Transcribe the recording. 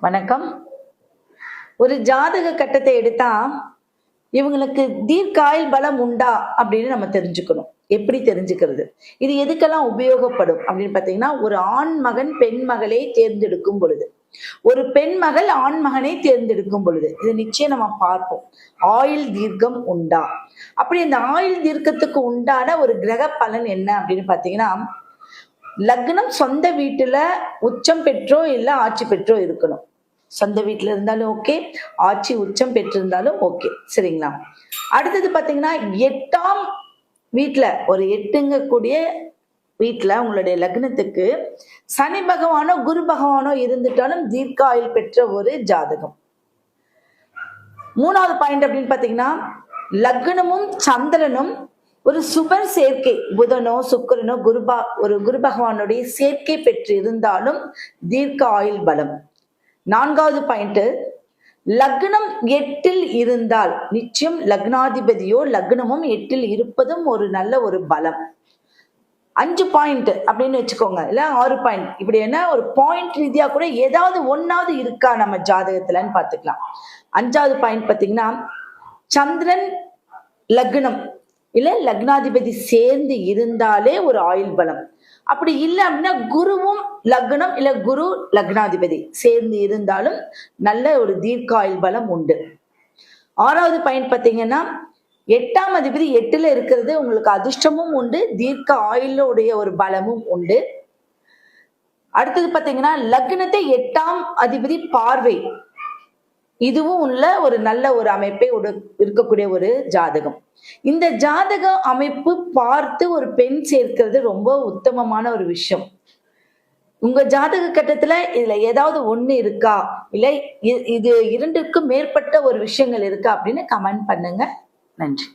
வணக்கம். ஒரு ஜாதக கட்டத்தை எடுத்தா இவங்களுக்கு தீர்க்காயுள் பலம் உண்டா அப்படின்னு நம்ம தெரிஞ்சுக்கணும். எப்படி தெரிஞ்சுக்கிறது, இது எதுக்கெல்லாம் உபயோகப்படும் அப்படின்னு பாத்தீங்கன்னா, ஒரு ஆண் மகன் பெண் மகளை தேர்ந்தெடுக்கும் பொழுது, ஒரு பெண் மகள் ஆண் மகனை தேர்ந்தெடுக்கும் பொழுது இது நிச்சயம் நம்ம பார்ப்போம். ஆயுள் தீர்க்கம் உண்டா, அப்படி இந்த ஆயுள் தீர்க்கத்துக்கு உண்டான ஒரு கிரக பலன் என்ன அப்படின்னு பாத்தீங்கன்னா, லக்னம் சொந்த வீட்டுல உச்சம் பெற்றோ இல்ல ஆட்சி பெற்றோ இருக்கணும். சொந்த வீட்டுல இருந்தாலும் ஓகே, ஆட்சி உச்சம் பெற்றிருந்தாலும் ஓகே, சரிங்களா? அடுத்தது பாத்தீங்கன்னா, 8ஆம் வீட்டுல ஒரு 8ங்க கூடிய வீட்டுல உங்களுடைய லக்னத்துக்கு சனி பகவானோ குரு பகவானோ இருந்துட்டாலும் தீர்க்காயுள் பெற்ற ஒரு ஜாதகம். 3வது பாயிண்ட் அப்படின்னு பாத்தீங்கன்னா, லக்னமும் சந்திரனும் ஒரு சுபர் சேர்க்கை, புதனோ சுக்கிரனோ குரு பகவானுடைய சேர்க்கை பெற்று இருந்தாலும் தீர்க்க ஆயுள் பலம். 4வது பாயிண்ட், லக்னம் 8ல் இருந்தால் நிச்சயம் லக்னாதிபதியோ லக்னமும் 8ல் இருப்பதும் ஒரு நல்ல ஒரு பலம். 5 பாயிண்ட் அப்படின்னு வச்சுக்கோங்க, இல்ல 6 பாயிண்ட், இப்படி என்ன ஒரு பாயிண்ட் ரீதியா கூட ஏதாவது ஒன்னாவது இருக்கா நம்ம ஜாதகத்துலன்னு பாத்துக்கலாம். 5வது பாயிண்ட் பாத்தீங்கன்னா, சந்திரன் லக்னம் இல்ல லக்னாதிபதி சேர்ந்து இருந்தாலே ஒரு ஆயுள் பலம். அப்படி இல்லை அப்படின்னா குருவும் லக்னம் இல்ல குரு லக்னாதிபதி சேர்ந்து இருந்தாலும் நல்ல ஒரு தீர்க்காயுள் பலம் உண்டு. 6வது பாயிண்ட் பாத்தீங்கன்னா, 8ஆம் அதிபதி 8ல இருக்கிறது உங்களுக்கு அதிர்ஷ்டமும் உண்டு, தீர்க்க ஆயுளுடைய ஒரு பலமும் உண்டு. அடுத்தது பாத்தீங்கன்னா, லக்னத்தை 8ஆம் அதிபதி பார்வை, இதுவும் உள்ள ஒரு நல்ல ஒரு அமைப்பை இருக்கக்கூடிய ஒரு ஜாதகம். இந்த ஜாதக அமைப்பு பார்த்து ஒரு பெண் சேர்க்கிறது ரொம்ப உத்தமமான ஒரு விஷயம். உங்க ஜாதக கட்டத்துல இதுல ஏதாவது ஒண்ணு இருக்கா, இல்ல இது 2க்கும் மேற்பட்ட ஒரு விஷயங்கள் இருக்கா அப்படின்னு கமெண்ட் பண்ணுங்க. நன்றி.